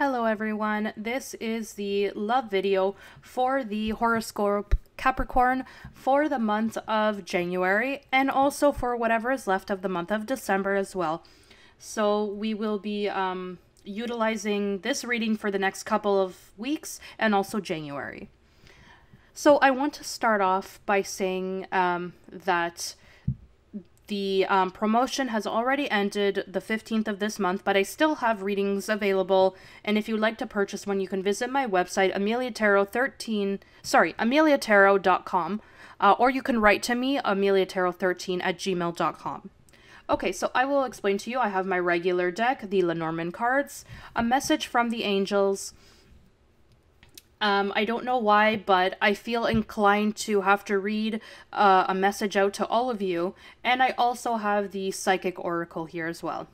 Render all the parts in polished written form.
Hello everyone, this is the love video for the horoscope Capricorn for the month of January and also for whatever is left of the month of December as well. So we will be utilizing this reading for the next couple of weeks and also January. So I want to start off by saying that the promotion has already ended the 15th of this month, but I still have readings available. And if you'd like to purchase one, you can visit my website, ameliatarot.com, or you can write to me, ameliatarot13@gmail.com. Okay, so I will explain to you. I have my regular deck, the Lenormand cards, a message from the angels. I don't know why, but I feel inclined to have to read a message out to all of you, and I also have the Psychic Oracle here as well.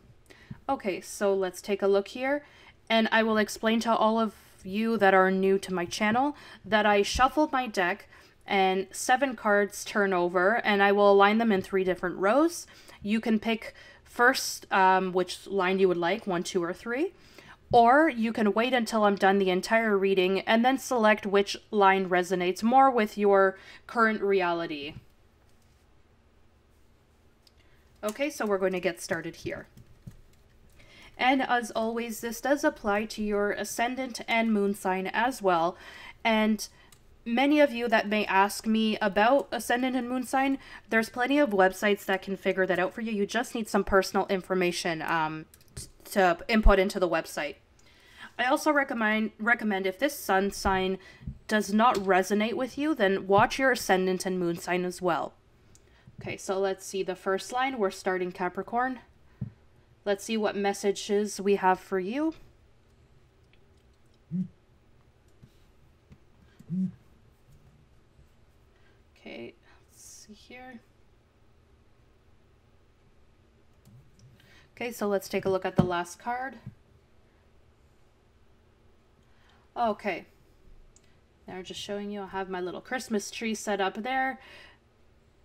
Okay, so let's take a look here, and I will explain to all of you that are new to my channel that I shuffled my deck and 7 cards turn over, and I will align them in 3 different rows. You can pick first which line you would like, 1, 2, or 3. Or you can wait until I'm done the entire reading and then select which line resonates more with your current reality. Okay, so we're going to get started here. And as always, this does apply to your ascendant and moon sign as well. And many of you that may ask me about ascendant and moon sign, there's plenty of websites that can figure that out for you. You just need some personal information to input into the website. I also recommend if this sun sign does not resonate with you, then watch your ascendant and moon sign as well. Okay, so let's see the first line. We're starting Capricorn. Let's see what messages we have for you. Okay, let's see here. Okay, so let's take a look at the last card. Okay. They're just showing you I have my little Christmas tree set up there,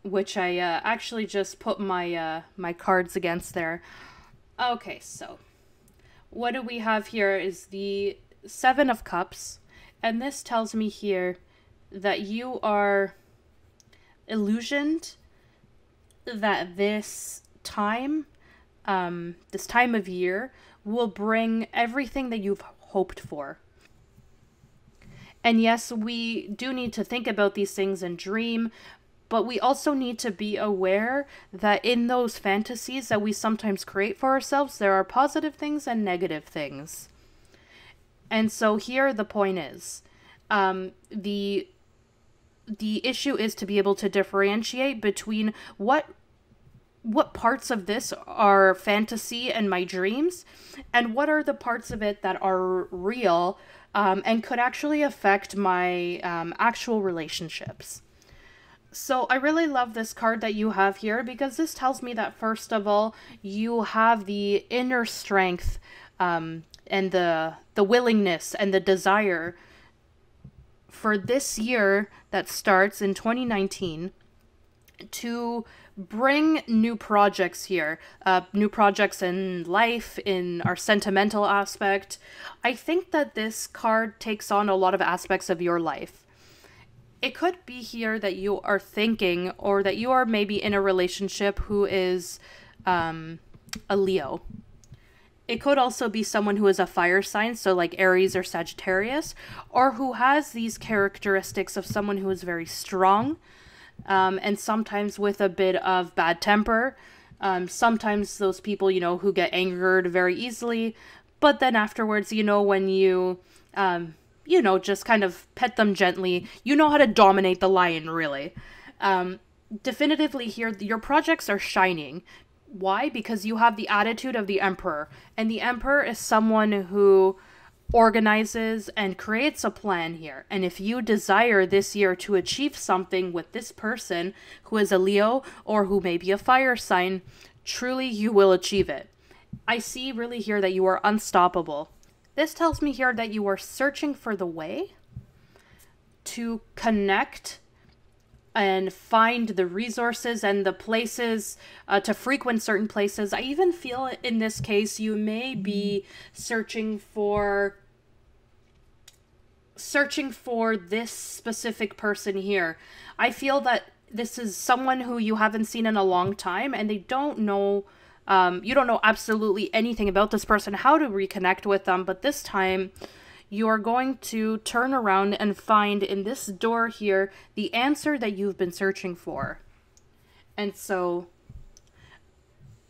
which I actually just put my my cards against there. Okay, so what do we have here is the 7 of Cups, and this tells me here that you are illusioned that this time of year will bring everything that you've hoped for. And yes, we do need to think about these things and dream, but we also need to be aware that in those fantasies that we sometimes create for ourselves, there are positive things and negative things. And so here the point is, the issue is to be able to differentiate between what parts of this are fantasy and my dreams, and what are the parts of it that are real and could actually affect my actual relationships. So I really love this card that you have here, because this tells me that first of all, you have the inner strength and the willingness and the desire for this year that starts in 2019 to bring new projects here, new projects in life, in our sentimental aspect. I think that this card takes on a lot of aspects of your life. It could be here that you are thinking, or that you are maybe in a relationship who is a Leo. It could also be someone who is a fire sign, so like Aries or Sagittarius, or who has these characteristics of someone who is very strong, and sometimes with a bit of bad temper. Sometimes those people, who get angered very easily, but then afterwards, when you, just kind of pet them gently, you know how to dominate the lion, really. Definitively here, your projects are shining. Why? Because you have the attitude of the Emperor, and the Emperor is someone who organizes and creates a plan here. And if you desire this year to achieve something with this person who is a Leo or who may be a fire sign, truly you will achieve it. I see really here that you are unstoppable. This tells me here that you are searching for the way to connect and find the resources and the places to frequent certain places. I even feel in this case you may be searching for searching for this specific person here. I feel that this is someone who you haven't seen in a long time, and they don't know, you don't know absolutely anything about this person, how to reconnect with them, but this time you are going to turn around and find in this door here the answer that you've been searching for. And so,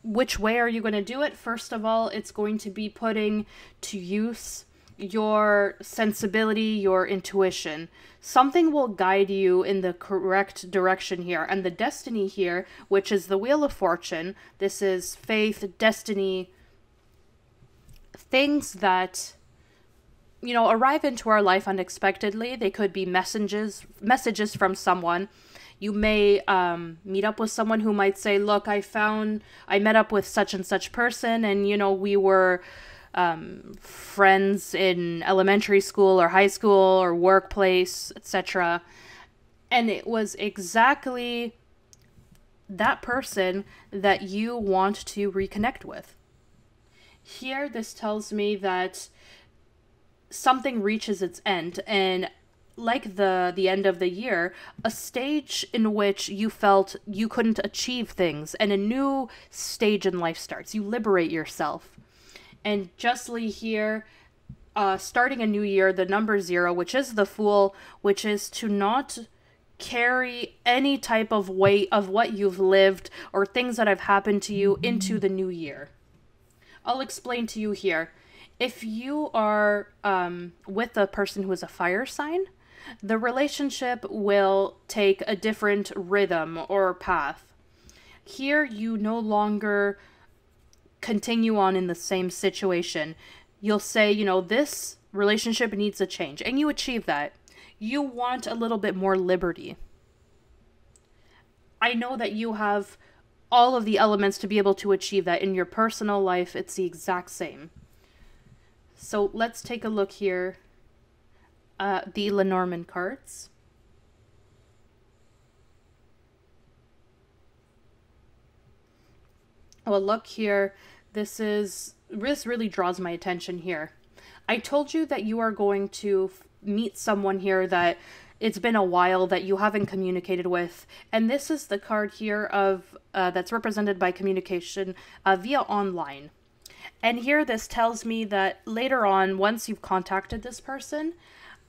which way are you going to do it? First of all, it's going to be putting to use your sensibility, your intuition. Something will guide you in the correct direction here. And the destiny here, which is the Wheel of Fortune, this is faith, destiny, things that, you know, arrive into our life unexpectedly. They could be messages from someone. You may meet up with someone who might say, look, I met up with such and such person, and, you know, we were friends in elementary school or high school or workplace, etc. And it was exactly that person that you want to reconnect with. Here, this tells me that something reaches its end, and like the end of the year, a stage in which you felt you couldn't achieve things, and a new stage in life starts. You liberate yourself. And justly here, starting a new year, the number 0, which is the Fool, which is to not carry any type of weight of what you've lived or things that have happened to you into the new year. I'll explain to you here. If you are with a person who is a fire sign, the relationship will take a different rhythm or path. Here, you no longer continue on in the same situation. You'll say, you know, this relationship needs a change, and you achieve that. You want a little bit more liberty. I know that you have all of the elements to be able to achieve that. In your personal life, it's the exact same. So let's take a look here at the Lenormand cards. Well, look here. This really draws my attention here. I told you that you are going to meet someone here that it's been a while that you haven't communicated with. And this is the card here of that's represented by communication via online. And here this tells me that later on, once you've contacted this person,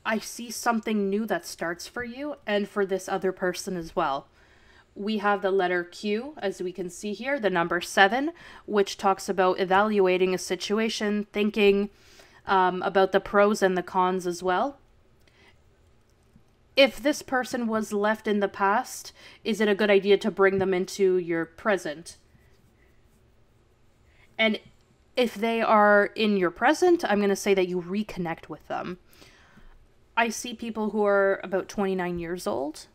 I see something new that starts for you and for this other person as well. We have the letter Q, as we can see here, the number 7, which talks about evaluating a situation, thinking about the pros and the cons as well. If this person was left in the past, is it a good idea to bring them into your present? And if they are in your present, I'm going to say that you reconnect with them. I see people who are about 29 years old.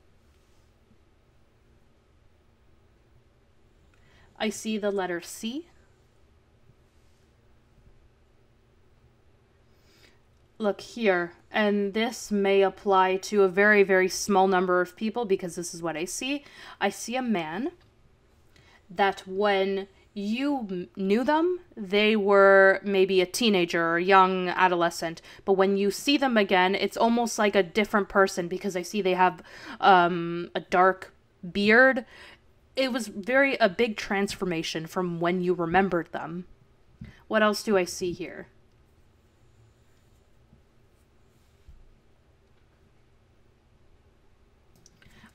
I see the letter C. Look here, and this may apply to a very, very small number of people because this is what I see. I see a man that when you knew them, they were maybe a teenager or a young adolescent. But when you see them again, it's almost like a different person because I see they have a dark beard. It was a big transformation from when you remembered them. What else do I see here?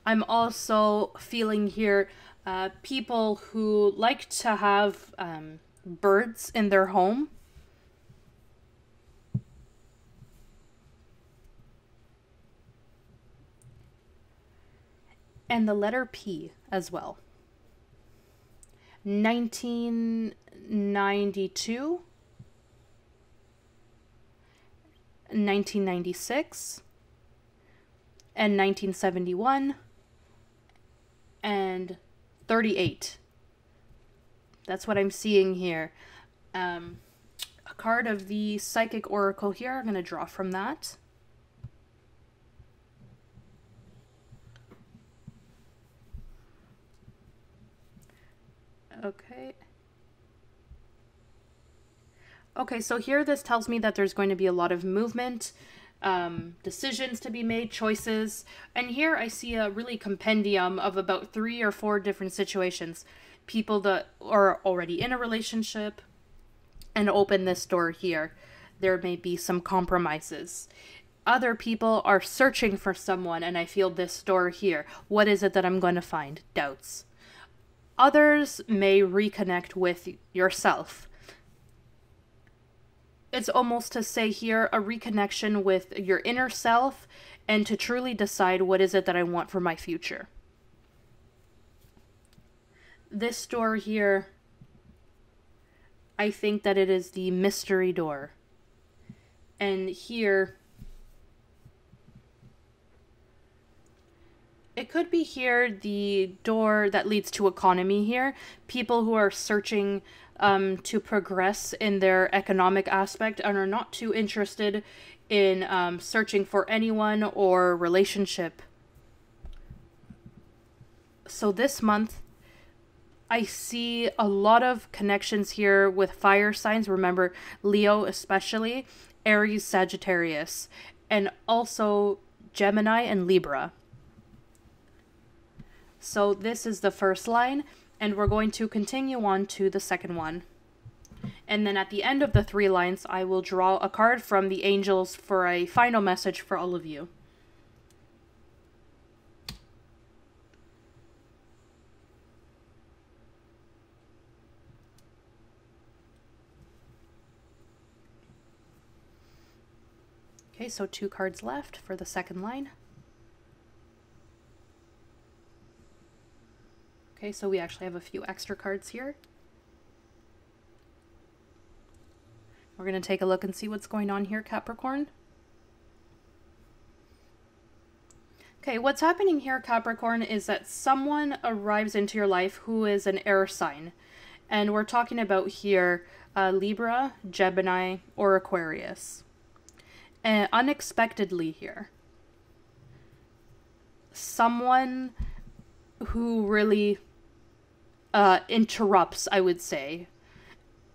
I'm also feeling here people who like to have birds in their home. And the letter P as well. 1992, 1996, and 1971, and 38. That's what I'm seeing here. A card of the Psychic Oracle here. I'm going to draw from that. Okay. Okay, so here this tells me that there's going to be a lot of movement. decisions to be made, choices. And here I see a really compendium of about 3 or 4 different situations. People that are already in a relationship, and open this door here. There may be some compromises. Other people are searching for someone, and I feel this door here. What is it that I'm going to find? Doubts. Others may reconnect with yourself. It's almost to say here a reconnection with your inner self and to truly decide what is it that I want for my future. This door here, I think that it is the mystery door. And here, it could be here the door that leads to economy here. People who are searching to progress in their economic aspect and are not too interested in searching for anyone or relationship. So this month, I see a lot of connections here with fire signs. Remember, Leo especially, Aries, Sagittarius, and also Gemini and Libra. So this is the first line, and we're going to continue on to the second one. And then at the end of the 3 lines, I will draw a card from the angels for a final message for all of you. Okay, so 2 cards left for the second line. Okay, so we actually have a few extra cards here. We're going to take a look and see what's going on here, Capricorn. Okay, what's happening here, Capricorn, is that someone arrives into your life who is an air sign. And we're talking about here Libra, Gemini, or Aquarius. And unexpectedly here, someone who really interrupts, I would say.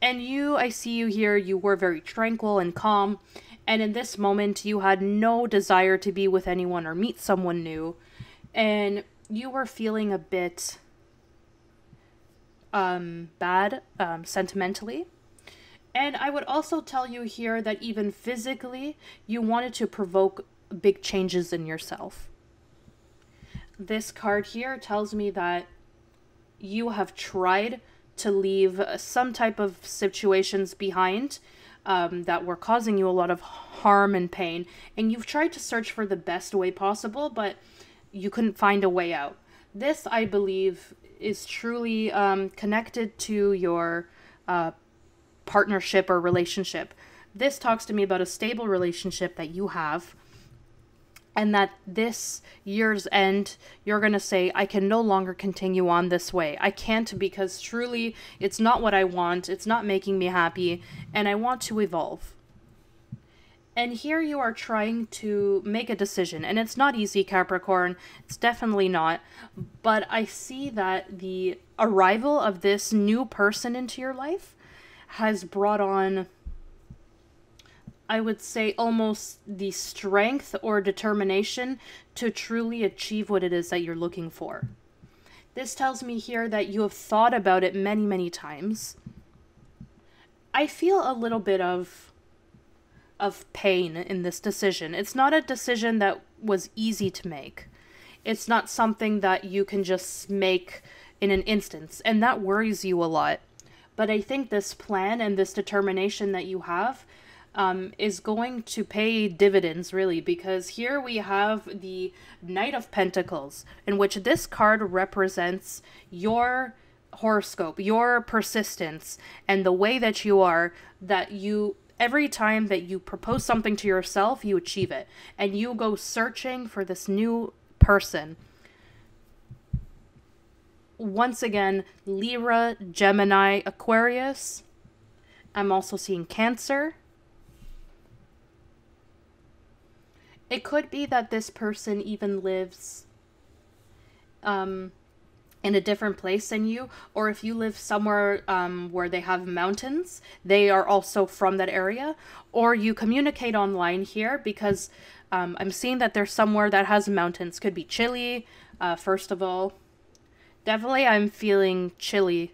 And I see you here, you were very tranquil and calm, and in this moment you had no desire to be with anyone or meet someone new, and you were feeling a bit bad sentimentally. And I would also tell you here that even physically, you wanted to provoke big changes in yourself. This card here tells me that you have tried to leave some type of situations behind that were causing you a lot of harm and pain. And you've tried to search for the best way possible, but you couldn't find a way out. This, I believe, is truly connected to your partnership or relationship. This talks to me about a stable relationship that you have, and that this year's end, you're going to say, I can no longer continue on this way. I can't, because truly it's not what I want. It's not making me happy, and I want to evolve. And here you are trying to make a decision, and it's not easy, Capricorn. It's definitely not. But I see that the arrival of this new person into your life has brought on, I would say, almost the strength or determination to truly achieve what it is that you're looking for. This tells me here that you have thought about it many, many times. I feel a little bit of pain in this decision. It's not a decision that was easy to make. It's not something that you can just make in an instance, and that worries you a lot. But I think this plan and this determination that you have is going to pay dividends, really, because here we have the Knight of Pentacles, in which this card represents your horoscope, your persistence, and the way that you are, that you, every time that you propose something to yourself, you achieve it, and you go searching for this new person. Once again, Libra, Gemini, Aquarius. I'm also seeing Cancer. It could be that this person even lives in in a different place than you, or if you live somewhere where they have mountains, they are also from that area, or you communicate online here because I'm seeing that there's somewhere that has mountains. Could be Chile, first of all. Definitely I'm feeling Chile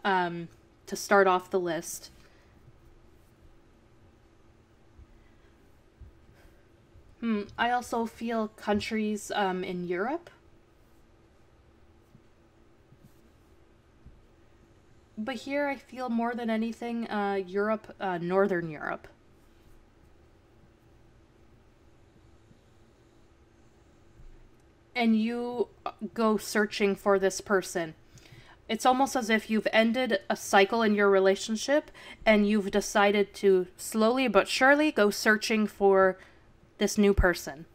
to start off the list. I also feel countries in Europe. But here I feel more than anything Europe, Northern Europe. And you go searching for this person. It's almost as if you've ended a cycle in your relationship and you've decided to slowly but surely go searching for this new person.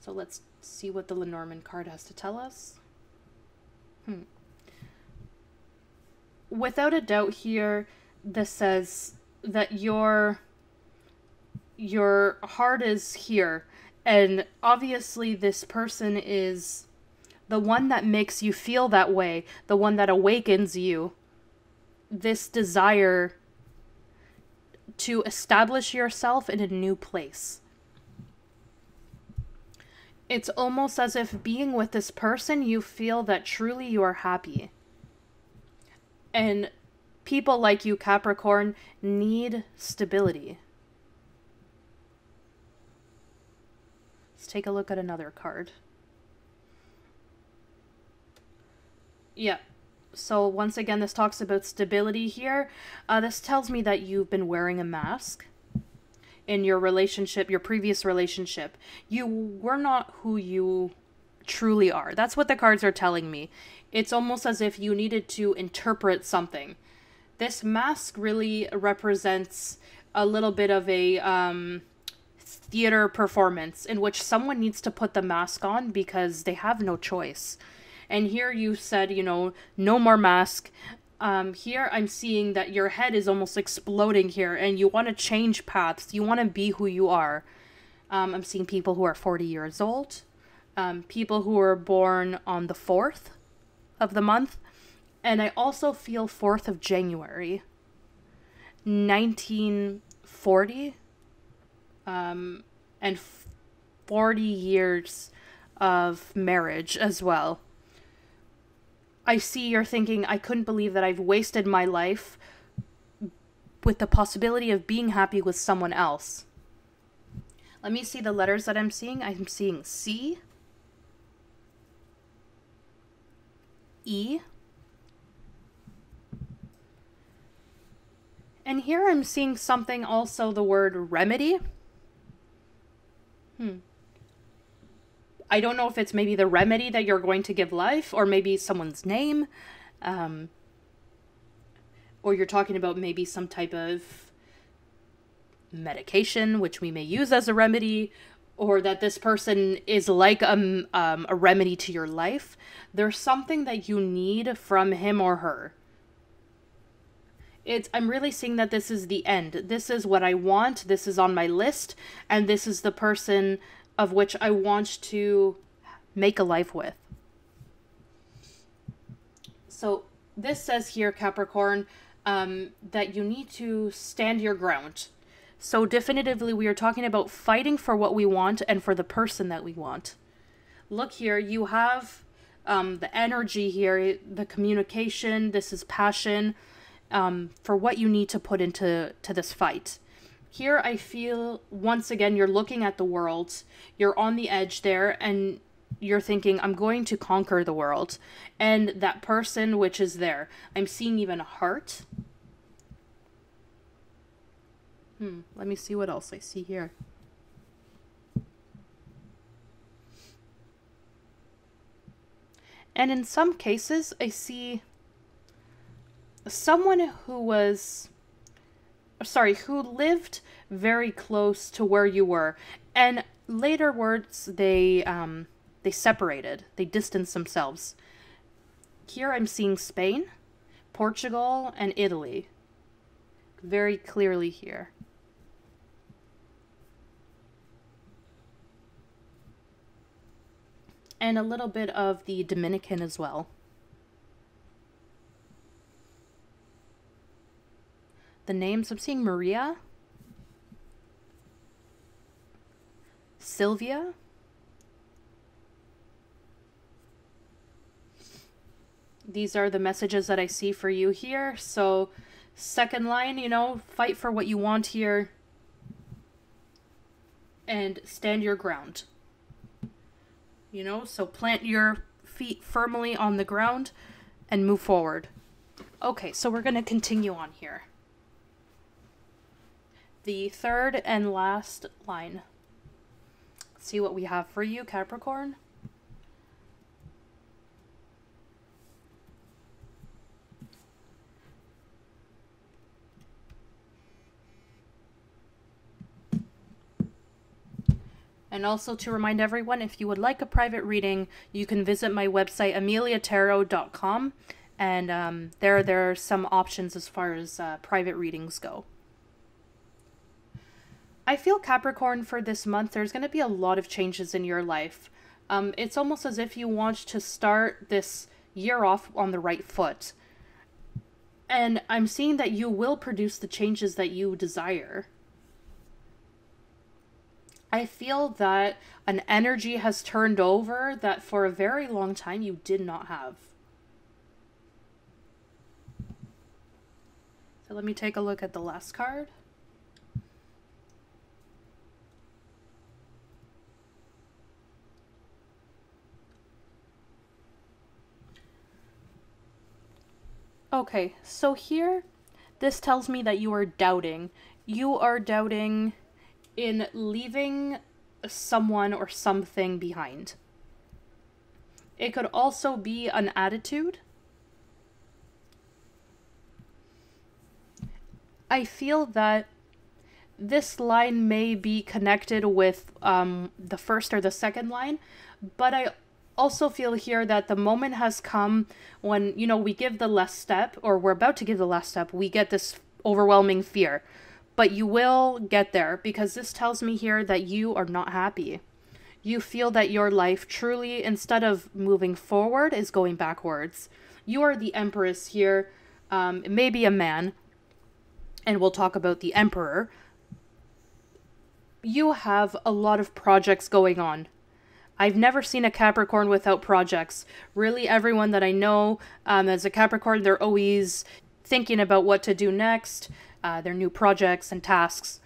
So let's see what the Lenormand card has to tell us. Without a doubt here, this says that your heart is here. And obviously this person is the one that makes you feel that way, the one that awakens you. This desire to establish yourself in a new place. It's almost as if being with this person, you feel that truly you are happy. And people like you, Capricorn, need stability. Let's take a look at another card. Yeah. So once again, this talks about stability here. This tells me that you've been wearing a mask in your relationship, your previous relationship. You were not who you truly are. That's what the cards are telling me. It's almost as if you needed to interpret something. This mask really represents a little bit of a theater performance in which someone needs to put the mask on because they have no choice. And here you said, you know, no more mask. Here I'm seeing that your head is almost exploding here and you want to change paths. You want to be who you are. I'm seeing people who are 40 years old. People who were born on the 4th of the month. And I also feel 4th of January, 1940. And 40 years of marriage as well. I see you're thinking, I couldn't believe that I've wasted my life with the possibility of being happy with someone else. Let me see the letters that I'm seeing. I'm seeing C, E, and here I'm seeing something also, the word remedy. I don't know if it's maybe the remedy that you're going to give life, or maybe someone's name, or you're talking about maybe some type of medication, which we may use as a remedy, or that this person is like a remedy to your life. There's something that you need from him or her. I'm really seeing that this is the end. This is what I want. This is on my list. And this is the person of which I want to make a life with. So this says here, Capricorn, that you need to stand your ground. So definitively, we are talking about fighting for what we want and for the person that we want. Look here, you have the energy here, the communication. This is passion. For what you need to put into this fight. Here I feel, once again, you're looking at the world, you're on the edge there, and you're thinking, I'm going to conquer the world. And that person which is there, I'm seeing even a heart. Let me see what else I see here. And in some cases, I see someone who lived very close to where you were, and later words they separated, they distanced themselves. Here I'm seeing Spain, Portugal, and Italy very clearly here. and a little bit of the Dominican as well. The names, I'm seeing Maria, Sylvia, these are the messages that I see for you here. So second line, you know, fight for what you want here and stand your ground. You know, so plant your feet firmly on the ground and move forward. Okay, so we're going to continue on here. The third and last line. Let's see what we have for you, Capricorn. And also to remind everyone, if you would like a private reading, you can visit my website, ameliatarot.com. And there are some options as far as private readings go. I feel, Capricorn, for this month, there's going to be a lot of changes in your life. It's almost as if you want to start this year off on the right foot. And I'm seeing that you will produce the changes that you desire. I feel that an energy has turned over that for a very long time you did not have. So let me take a look at the last card. Okay, so here, this tells me that you are doubting. You are doubting in leaving someone or something behind. It could also be an attitude. I feel that this line may be connected with the first or the second line, but I also feel here that the moment has come when, you know, we give the last step, or we're about to give the last step, we get this overwhelming fear. But you will get there, because this tells me here that you are not happy. You feel that your life truly, instead of moving forward, is going backwards. You are the Empress here, maybe a man, and we'll talk about the Emperor. You have a lot of projects going on. I've never seen a Capricorn without projects. Really, everyone that I know as a Capricorn, they're always thinking about what to do next, their new projects and tasks.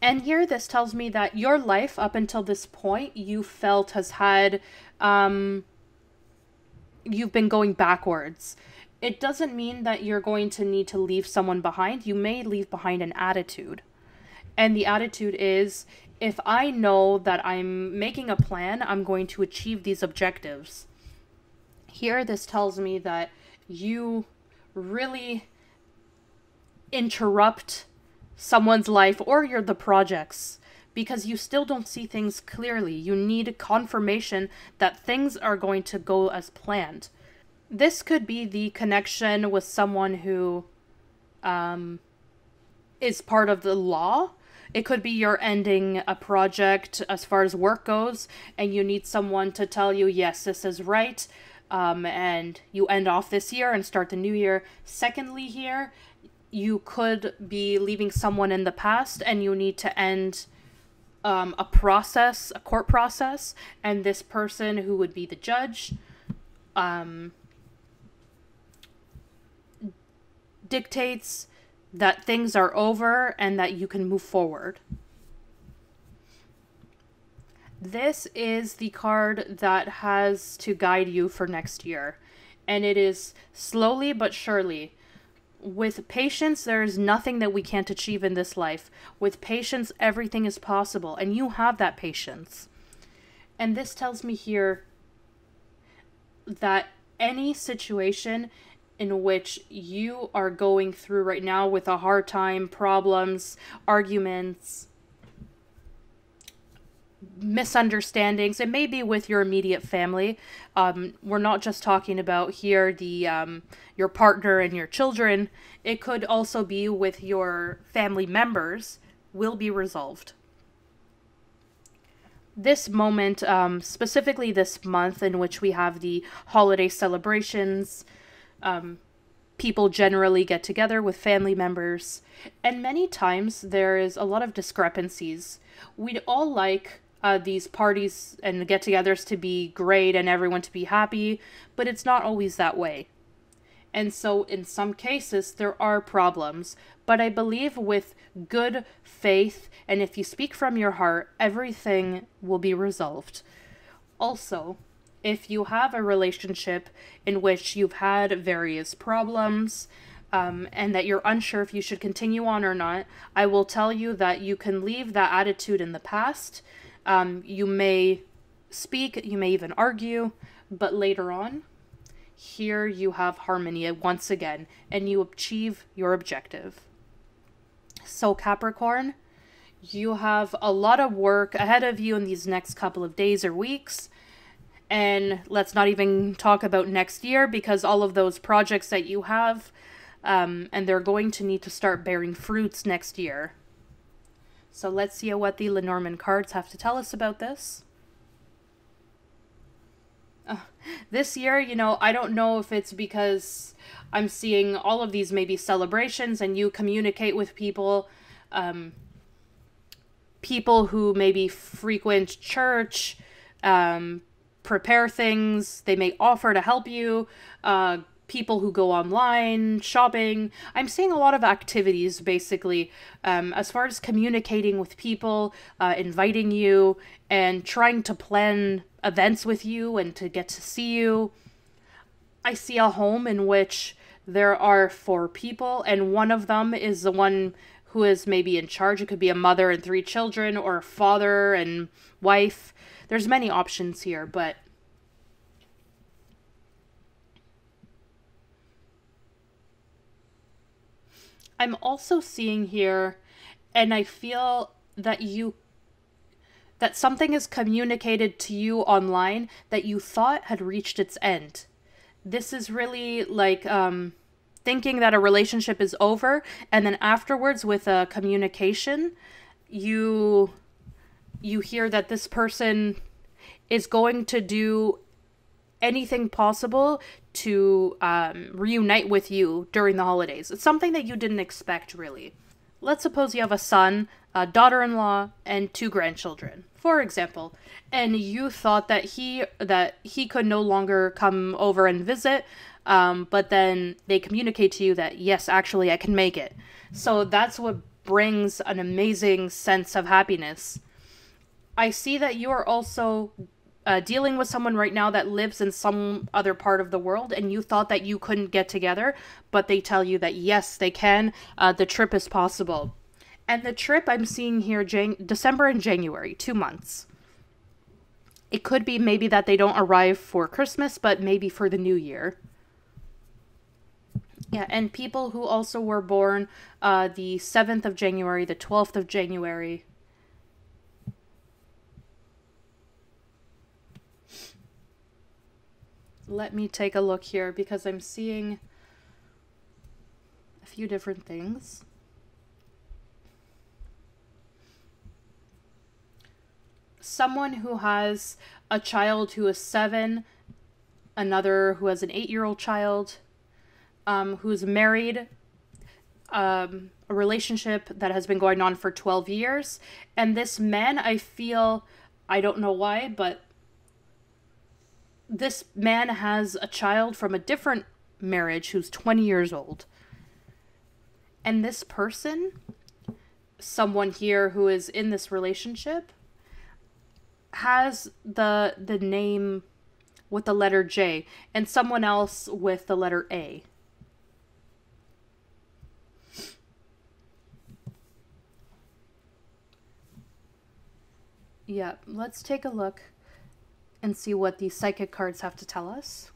And here this tells me that your life up until this point you felt has had, you've been going backwards. It doesn't mean that you're going to need to leave someone behind. You may leave behind an attitude. And the attitude is, if I know that I'm making a plan, I'm going to achieve these objectives. Here this tells me that you really interrupt someone's life or the projects because you still don't see things clearly. You need confirmation that things are going to go as planned. This could be the connection with someone who is part of the law. It could be you're ending a project as far as work goes, and you need someone to tell you, yes, this is right, and you end off this year and start the new year. Secondly here, you could be leaving someone in the past, and you need to end a process, a court process, and this person, who would be the judge, dictates that things are over and that you can move forward. This is the card that has to guide you for next year. And it is slowly but surely. With patience, there is nothing that we can't achieve in this life. With patience, everything is possible. And you have that patience. And this tells me here that any situation in which you are going through right now with a hard time, problems, arguments, misunderstandings, it may be with your immediate family. We're not just talking about here the your partner and your children. It could also be with your family members, will be resolved. this moment, specifically this month in which we have the holiday celebrations, people generally get together with family members, and many times there is a lot of discrepancies. We'd all like these parties and get-togethers to be great and everyone to be happy, but it's not always that way. And so in some cases, there are problems. But I believe with good faith, and if you speak from your heart, everything will be resolved. Also, if you have a relationship in which you've had various problems, and that you're unsure if you should continue on or not, I will tell you that you can leave that attitude in the past. You may speak, you may even argue, but later on, here you have harmony once again, and you achieve your objective. So Capricorn, you have a lot of work ahead of you in these next couple of days or weeks. And let's not even talk about next year, because all of those projects that you have, and they're going to need to start bearing fruits next year. So let's see what the Lenormand cards have to tell us about this. This year, I don't know if it's because I'm seeing all of these maybe celebrations and you communicate with people, people who maybe frequent church, prepare things, they may offer to help you, people who go online, shopping. I'm seeing a lot of activities, basically, as far as communicating with people, inviting you, and trying to plan events with you and to get to see you. I see a home in which there are 4 people, and one of them is the one who is maybe in charge. It could be a mother and 3 children, or a father and wife. There's many options here, but I'm also seeing here, and I feel that that something is communicated to you online that you thought had reached its end. This is really like thinking that a relationship is over, and then afterwards with a communication, you hear that this person is going to do anything possible to reunite with you during the holidays. It's something that you didn't expect, really. Let's suppose you have a son, a daughter-in-law, and 2 grandchildren, for example, and you thought that he could no longer come over and visit, but then they communicate to you that, yes, actually, I can make it. So that's what brings an amazing sense of happiness. I see that you are also dealing with someone right now that lives in some other part of the world, and you thought that you couldn't get together, but they tell you that yes, they can. The trip is possible. And the trip I'm seeing here, December and January, 2 months. It could be maybe that they don't arrive for Christmas, but maybe for the New Year. Yeah, and people who also were born the 7th of January, the 12th of January. Let me take a look here, because I'm seeing a few different things. Someone who has a child who is 7, another who has an 8-year-old child, who's married, a relationship that has been going on for 12 years. And this man, I feel, I don't know why, but this man has a child from a different marriage who's 20 years old. And this person, someone here who is in this relationship, has the name with the letter J, and someone else with the letter A. Yeah, let's take a look and see what these psychic cards have to tell us.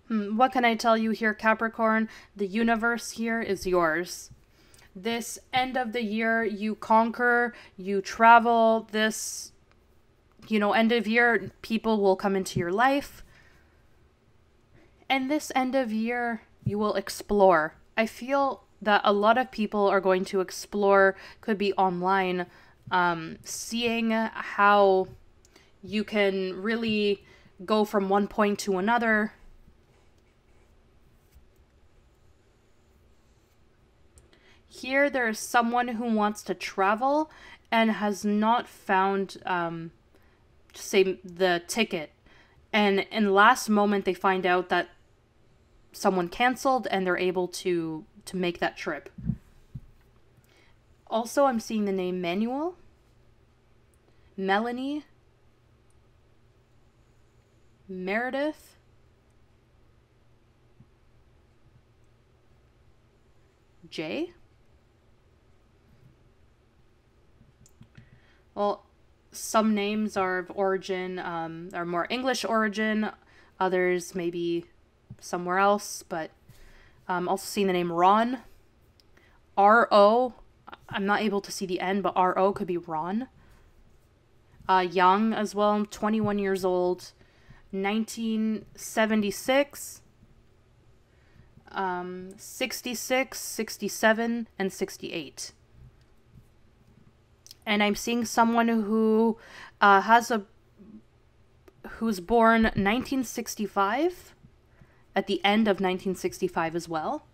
What can I tell you here, Capricorn? The universe here is yours. This end of the year, you conquer, you travel. This, end of year, people will come into your life. And this end of year, you will explore. I feel that a lot of people are going to explore, could be online, seeing how you can really go from one point to another. Here, there's someone who wants to travel and has not found, say, the ticket. And in the last moment, they find out that someone canceled and they're able to make that trip. Also, I'm seeing the name Manuel, Melanie, Meredith, Jay. Well, some names are of origin, are more English origin, others maybe somewhere else, but also seeing the name Ron. R-O, I'm not able to see the N, but R-O could be Ron. Young as well, 21 years old, 1976, 66, 67, and 68. And I'm seeing someone who who's born 1965, at the end of 1965 as well.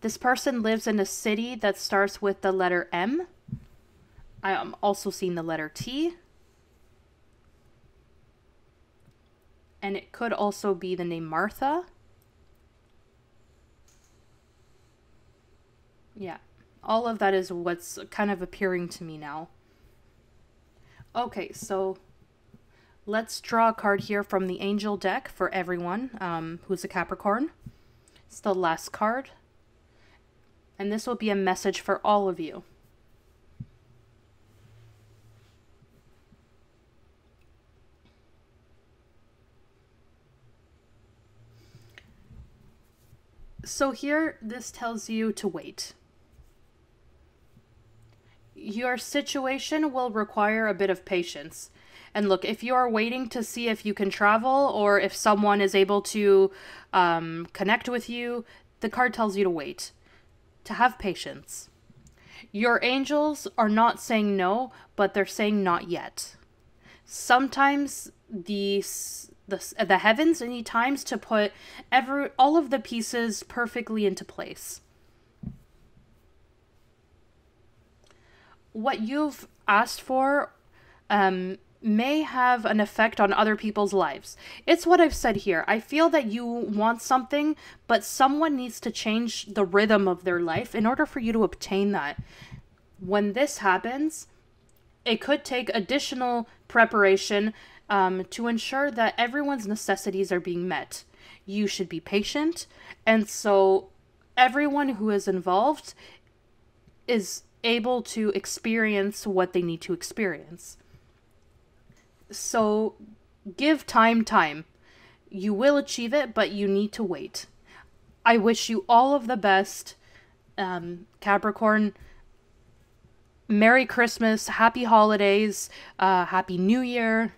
This person lives in a city that starts with the letter M. I am also seeing the letter T. And it could also be the name Martha. Yeah. All of that is what's kind of appearing to me now. Okay, so let's draw a card here from the Angel deck for everyone who's a Capricorn. It's the last card. And this will be a message for all of you. So here, this tells you to wait. Your situation will require a bit of patience. And look, if you are waiting to see if you can travel or if someone is able to connect with you, the card tells you to wait, to have patience. Your angels are not saying no, but they're saying not yet. Sometimes the heavens need times to put all of the pieces perfectly into place. What you've asked for may have an effect on other people's lives. It's what I've said here. I feel that you want something, but someone needs to change the rhythm of their life in order for you to obtain that. When this happens, it could take additional preparation to ensure that everyone's necessities are being met. You should be patient, and so everyone who is involved is able to experience what they need to experience. So give time. You will achieve it, but you need to wait. I wish you all of the best, Capricorn. Merry Christmas, Happy Holidays, Happy New Year.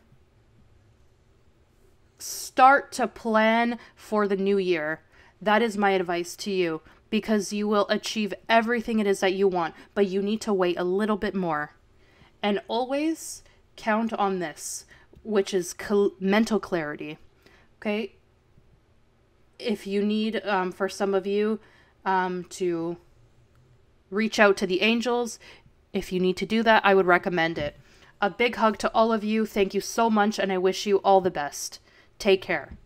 Start to plan for the new year. That is my advice to you, because you will achieve everything it is that you want, but you need to wait a little bit more. And always count on this, which is mental clarity. Okay? If you need, for some of you, to reach out to the angels, if you need to do that, I would recommend it. A big hug to all of you. Thank you so much, and I wish you all the best. Take care.